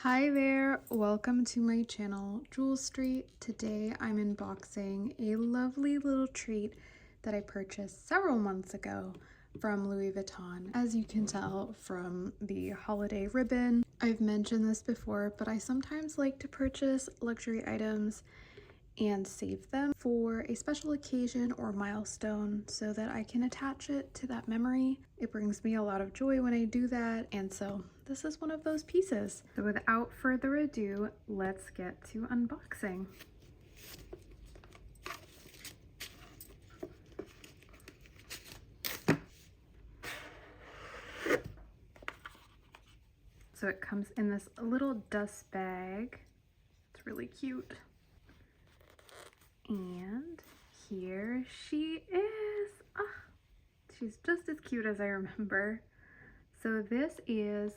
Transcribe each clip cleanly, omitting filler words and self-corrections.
Hi there, welcome to my channel, Jules Street. Today I'm unboxing a lovely little treat that I purchased several months ago from Louis Vuitton. As you can tell from the holiday ribbon, I've mentioned this before, but I sometimes like to purchase luxury items and save them for a special occasion or milestone so that I can attach it to that memory. It brings me a lot of joy when I do that, and so this is one of those pieces. So without further ado, let's get to unboxing. So it comes in this little dust bag. It's really cute. And here she is. She's just as cute as I remember. So this is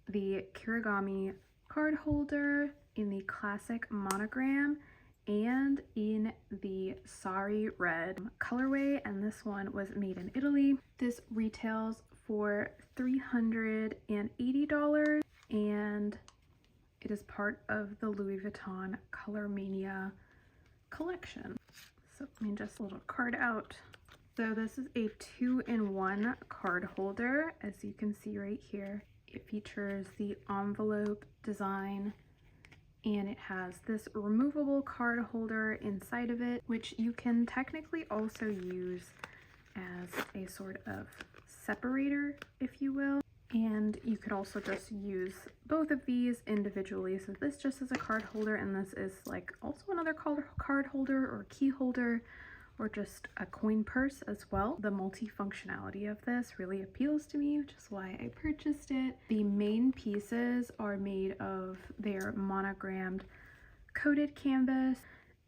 the Kirigami card holder in the classic monogram and in the Sari red colorway, and this one was made in Italy. This retails for $380 and it is part of the Louis Vuitton Color Mania collection. So let me just a little card out. So this is a 2-in-1 card holder, as you can see right here. It features the envelope design and it has this removable card holder inside of it, which you can technically also use as a sort of separator, if you will. And you could also just use both of these individually. So this just is a card holder, and this is like also another card holder or key holder or just a coin purse as well. The multifunctionality of this really appeals to me, which is why I purchased it. The main pieces are made of their monogrammed coated canvas,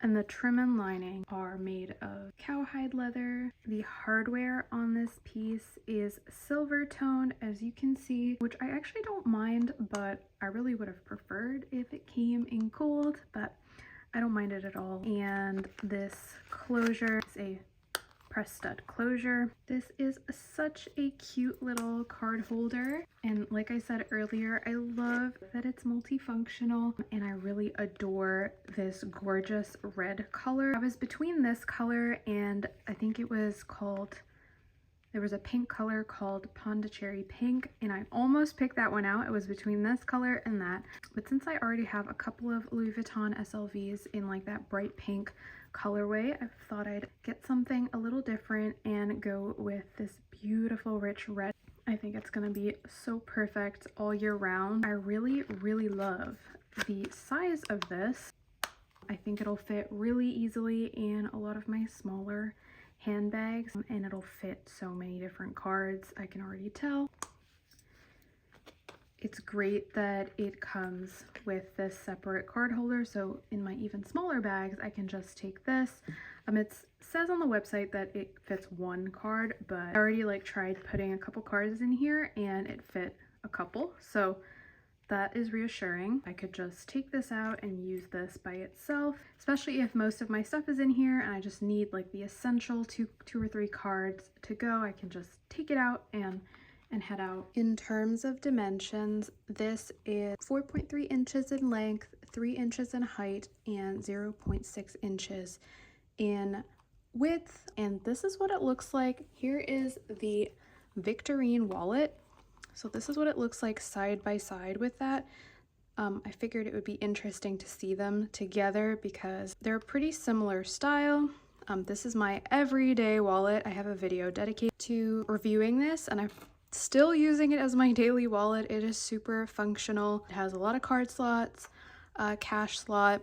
and the trim and lining are made of cowhide leather. The hardware on this piece is silver toned, as you can see, which I actually don't mind, but I really would have preferred if it came in gold, but I don't mind it at all. And this closure is a press stud closure. This is such a cute little card holder, and like I said earlier, I love that it's multifunctional, and I really adore this gorgeous red color. I was between this color and I think it was called, there was a pink color called Pondicherry Pink, and I almost picked that one out. It was between this color and that, but since I already have a couple of Louis Vuitton SLVs in like that bright pink colorway, I thought I'd get something a little different and go with this beautiful rich red. I think it's gonna be so perfect all year round. I really love the size of this. I think it'll fit really easily in a lot of my smaller handbags, and it'll fit so many different cards, I can already tell. It's great that it comes with this separate card holder, so in my even smaller bags I can just take this. It says on the website that it fits one card, but I already tried putting a couple cards in here and it fit a couple, so that is reassuring. I could just take this out and use this by itself, especially if most of my stuff is in here and I just need like the essential two or three cards to go. I can just take it out and head out. In terms of dimensions, this is 4.3 inches in length, 3 inches in height, and 0.6 inches in width. And this is what it looks like. Here is the Victorine wallet. So this is what it looks like side by side with that. I figured it would be interesting to see them together because they're a pretty similar style. This is my everyday wallet. I have a video dedicated to reviewing this, and I'm still using it as my daily wallet. It is super functional. It has a lot of card slots, a cash slot,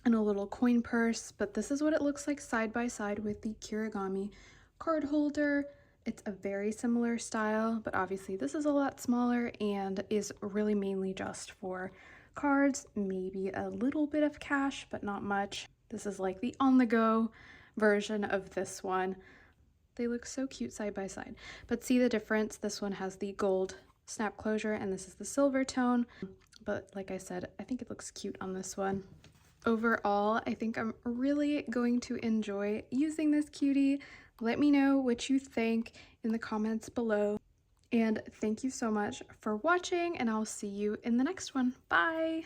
and a little coin purse, but this is what it looks like side by side with the Kirigami card holder. It's a very similar style, but obviously this is a lot smaller and is really mainly just for cards, maybe a little bit of cash, but not much. This is like the on-the-go version of this one. They look so cute side by side, but see the difference? This one has the gold snap closure and this is the silver tone, but like I said, I think it looks cute on this one. Overall, I think I'm really going to enjoy using this cutie. Let me know what you think in the comments below. And thank you so much for watching, and I'll see you in the next one. Bye!